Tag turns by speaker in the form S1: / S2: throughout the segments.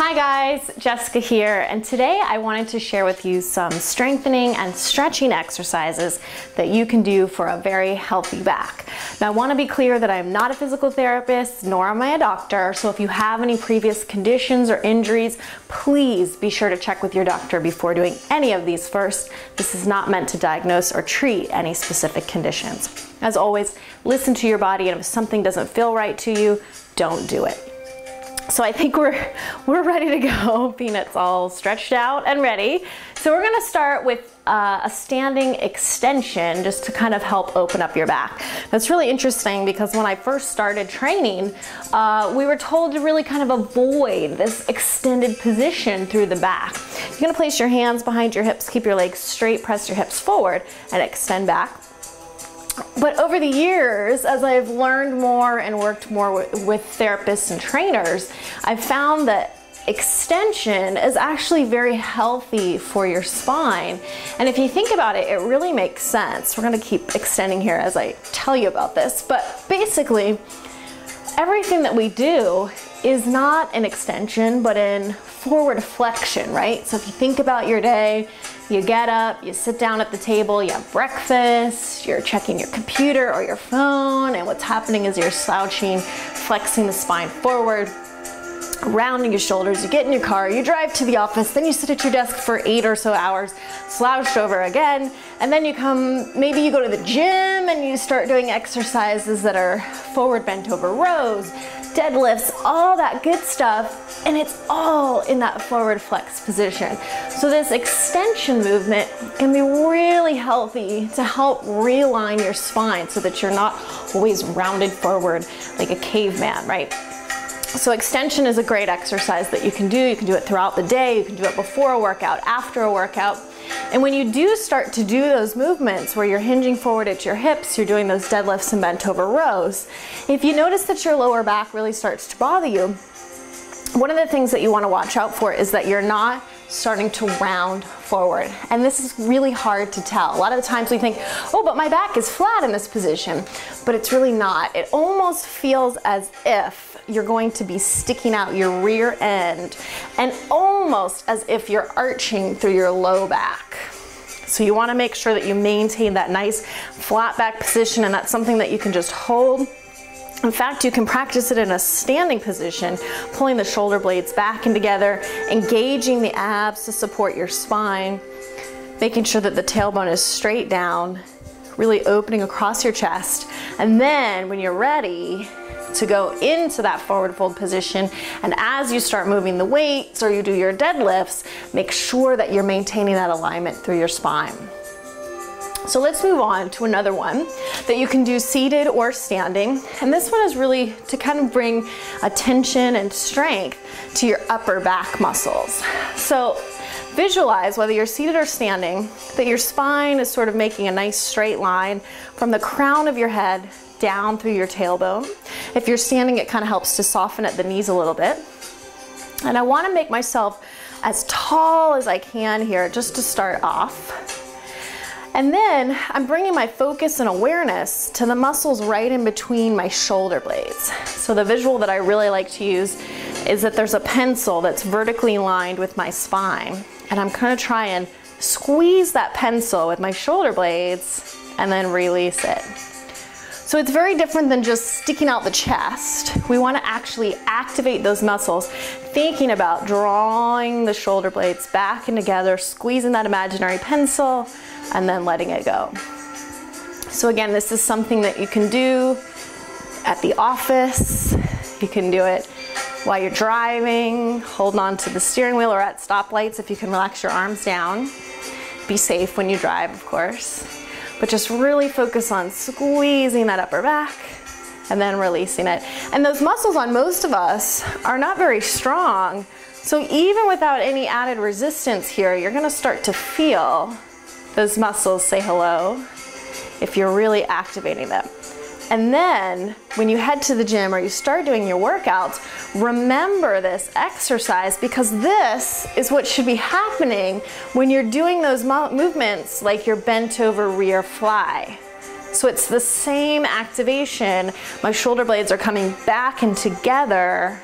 S1: Hi guys, Jessica here, and today I wanted to share with you some strengthening and stretching exercises that you can do for a very healthy back. Now I want to be clear that I am not a physical therapist, nor am I a doctor, so if you have any previous conditions or injuries, please be sure to check with your doctor before doing any of these first. This is not meant to diagnose or treat any specific conditions. As always, listen to your body, and if something doesn't feel right to you, don't do it. So I think we're ready to go. Peanut's all stretched out and ready. So we're gonna start with a standing extension just to kind of help open up your back. That's really interesting because when I first started training, we were told to really kind of avoid this extended position through the back. You're gonna place your hands behind your hips, keep your legs straight, press your hips forward, and extend back. But over the years, as I've learned more and worked more with therapists and trainers, I've found that extension is actually very healthy for your spine. And if you think about it, it really makes sense. We're gonna keep extending here as I tell you about this, but basically, everything that we do is not an extension, but in forward flexion, right? So if you think about your day, you get up, you sit down at the table, you have breakfast, you're checking your computer or your phone, and what's happening is you're slouching, flexing the spine forward, rounding your shoulders, you get in your car, you drive to the office, then you sit at your desk for 8 or so hours, slouched over again, and then you come, maybe you go to the gym and you start doing exercises that are forward bent over rows, deadlifts, all that good stuff, and it's all in that forward flex position. So this extension movement can be really healthy to help realign your spine so that you're not always rounded forward like a caveman, right? So extension is a great exercise that you can do. You can do it throughout the day. You can do it before a workout, after a workout. And when you do start to do those movements where you're hinging forward at your hips, you're doing those deadlifts and bent over rows, if you notice that your lower back really starts to bother you, one of the things that you want to watch out for is that you're not starting to round forward. And this is really hard to tell. A lot of the times we think, oh, but my back is flat in this position, but it's really not. It almost feels as if you're going to be sticking out your rear end and almost as if you're arching through your low back. So you want to make sure that you maintain that nice flat back position, and that's something that you can just hold. In fact, you can practice it in a standing position, pulling the shoulder blades back and together, engaging the abs to support your spine, making sure that the tailbone is straight down, really opening across your chest. And then when you're ready to go into that forward fold position, and as you start moving the weights or you do your deadlifts, make sure that you're maintaining that alignment through your spine. So let's move on to another one that you can do seated or standing. And this one is really to kind of bring attention and strength to your upper back muscles. So visualize, whether you're seated or standing, that your spine is sort of making a nice straight line from the crown of your head down through your tailbone. If you're standing, it kind of helps to soften at the knees a little bit. And I want to make myself as tall as I can here just to start off. And then I'm bringing my focus and awareness to the muscles right in between my shoulder blades. So the visual that I really like to use is that there's a pencil that's vertically lined with my spine. And I'm going to try and squeeze that pencil with my shoulder blades and then release it. So it's very different than just sticking out the chest. We want to actually activate those muscles, thinking about drawing the shoulder blades back and together, squeezing that imaginary pencil, and then letting it go. So again, this is something that you can do at the office. You can do it while you're driving, holding on to the steering wheel, or at stoplights if you can relax your arms down. Be safe when you drive, of course. But just really focus on squeezing that upper back and then releasing it. And those muscles on most of us are not very strong. So even without any added resistance here, you're gonna start to feel those muscles say hello if you're really activating them. And then when you head to the gym or you start doing your workouts, remember this exercise, because this is what should be happening when you're doing those movements like your bent over rear fly. So it's the same activation. My shoulder blades are coming back and together,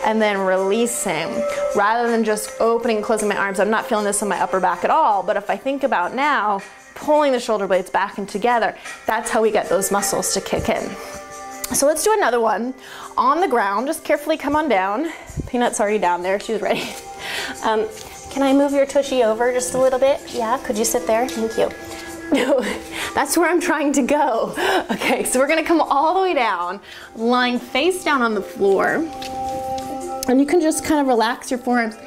S1: and then releasing. Rather than just opening and closing my arms, I'm not feeling this in my upper back at all, but if I think about now, pulling the shoulder blades back and together, that's how we get those muscles to kick in. So let's do another one on the ground. Just carefully come on down. Peanut's already down there, she was ready. Can I move your tushy over just a little bit? Yeah, could you sit there? Thank you. No, that's where I'm trying to go. Okay, so we're gonna come all the way down, lying face down on the floor. And you can just kind of relax your forearms.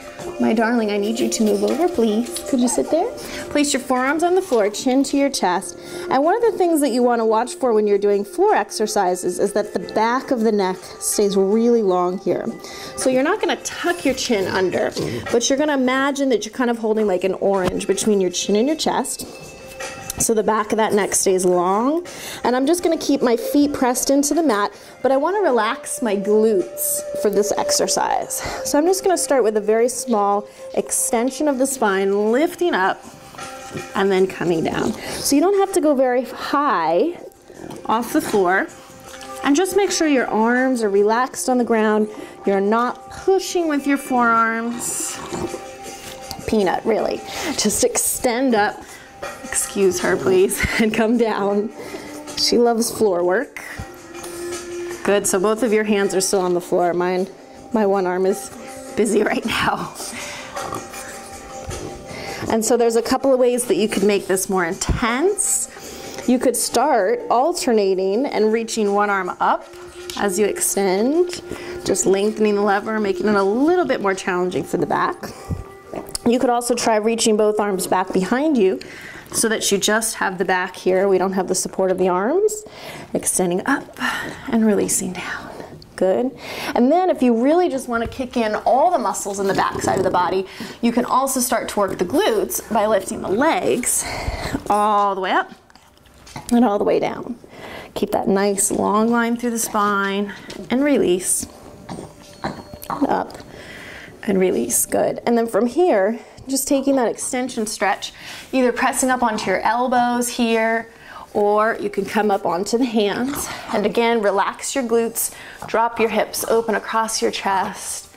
S1: My darling, I need you to move over, please. Could you sit there? Place your forearms on the floor, chin to your chest. And one of the things that you want to watch for when you're doing floor exercises is that the back of the neck stays really long here. So you're not going to tuck your chin under, but you're going to imagine that you're kind of holding like an orange between your chin and your chest. So the back of that neck stays long. And I'm just gonna keep my feet pressed into the mat, but I wanna relax my glutes for this exercise. So I'm just gonna start with a very small extension of the spine, lifting up and then coming down. So you don't have to go very high off the floor. And just make sure your arms are relaxed on the ground. You're not pushing with your forearms. Peanut, really. Just extend up. Excuse her, please, and come down. She loves floor work. Good, so both of your hands are still on the floor. My one arm is busy right now. And so there's a couple of ways that you could make this more intense. You could start alternating and reaching one arm up as you extend, just lengthening the lever, making it a little bit more challenging for the back. You could also try reaching both arms back behind you so that you just have the back here. We don't have the support of the arms. Extending up and releasing down. Good. And then if you really just want to kick in all the muscles in the back side of the body, you can also start to work the glutes by lifting the legs all the way up and all the way down. Keep that nice long line through the spine and release. Up and release. Good. And then from here, just taking that extension stretch, either pressing up onto your elbows here, or you can come up onto the hands. And again, relax your glutes, drop your hips open across your chest,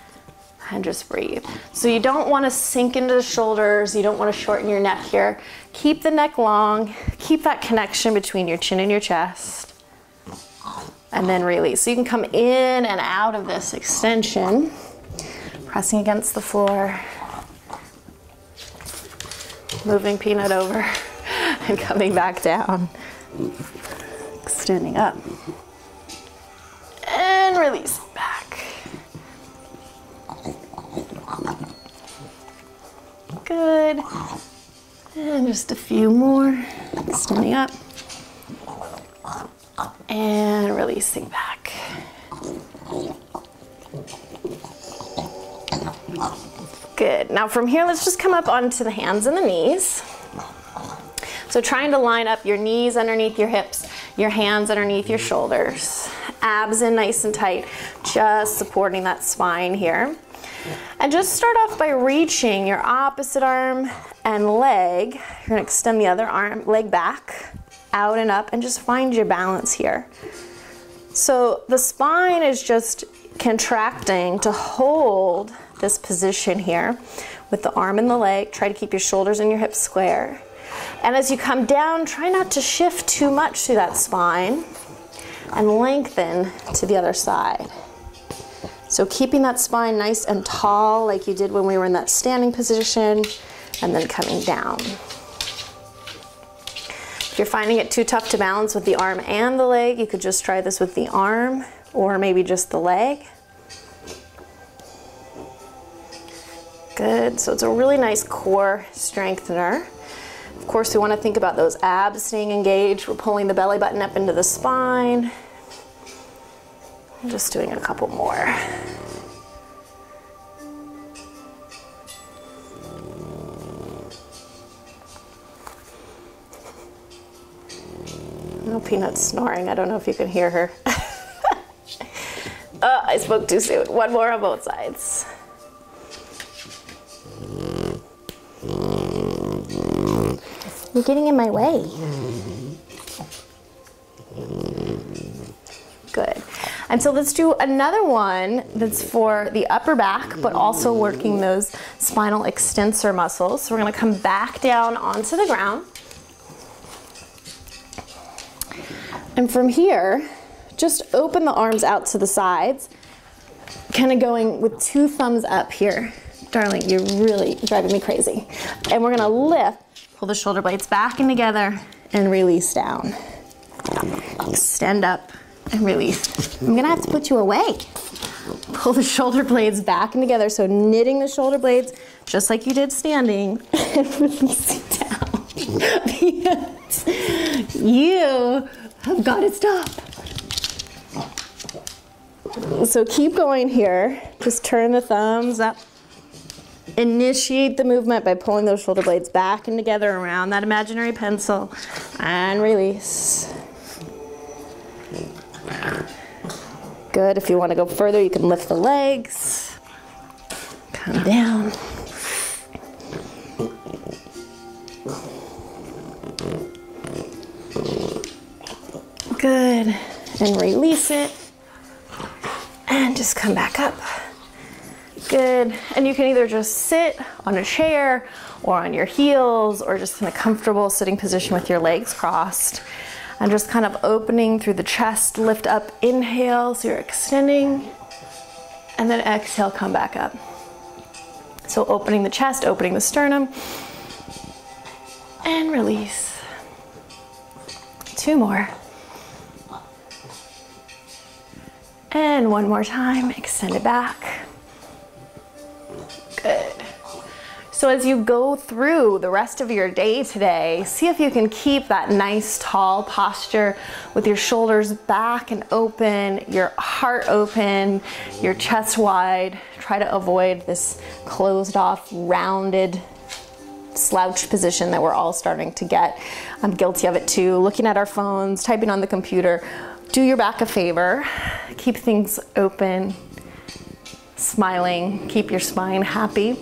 S1: and just breathe. So you don't want to sink into the shoulders, you don't want to shorten your neck here. Keep the neck long, keep that connection between your chin and your chest, and then release. So you can come in and out of this extension, pressing against the floor, moving Peanut over, and coming back down. Extending up. And release back. Good. And just a few more. Extending up. And releasing back. Good. Now from here, let's just come up onto the hands and the knees. So trying to line up your knees underneath your hips, your hands underneath your shoulders, abs in nice and tight, just supporting that spine here. And just start off by reaching your opposite arm and leg. You're gonna extend the other arm, leg back, out and up, and just find your balance here. So the spine is just contracting to hold this position here with the arm and the leg. Try to keep your shoulders and your hips square. And as you come down, try not to shift too much through that spine and lengthen to the other side. So keeping that spine nice and tall like you did when we were in that standing position, and then coming down. If you're finding it too tough to balance with the arm and the leg, you could just try this with the arm or maybe just the leg. Good, so it's a really nice core strengthener. Of course, we want to think about those abs staying engaged. We're pulling the belly button up into the spine. I'm just doing a couple more. Oh, Peanut's snoring. I don't know if you can hear her. Oh, I spoke too soon. One more on both sides. You're getting in my way. Good. And so let's do another one that's for the upper back, but also working those spinal extensor muscles. So we're gonna come back down onto the ground. And from here, just open the arms out to the sides, kind of going with 2 thumbs up here. Darling, you're really driving me crazy. And we're gonna lift, pull the shoulder blades back and together, and release down. Extend up and release. I'm gonna have to put you away. Pull the shoulder blades back and together, so knitting the shoulder blades just like you did standing, and releasing down. Because you have got to stop. So keep going here. Just turn the thumbs up. Initiate the movement by pulling those shoulder blades back and together around that imaginary pencil, and release. Good. If you want to go further, you can lift the legs. Come down. Good. And release it. And just come back up. Good. And you can either just sit on a chair or on your heels, or just in a comfortable sitting position with your legs crossed. And just kind of opening through the chest, lift up, inhale, so you're extending, and then exhale, come back up. So opening the chest, opening the sternum, and release. 2 more. And 1 more time, extend it back. Good. So as you go through the rest of your day today, see if you can keep that nice tall posture with your shoulders back and open, your heart open, your chest wide. Try to avoid this closed off, rounded slouch position that we're all starting to get. I'm guilty of it too. Looking at our phones, typing on the computer. Do your back a favor. Keep things open, smiling, keep your spine happy.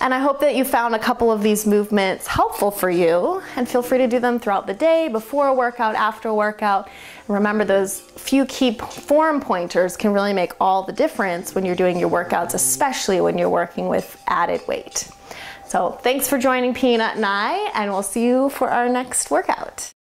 S1: And I hope that you found a couple of these movements helpful for you, and feel free to do them throughout the day, before a workout, after a workout. And remember, those few key form pointers can really make all the difference when you're doing your workouts, especially when you're working with added weight. So thanks for joining Peanut and I, and we'll see you for our next workout.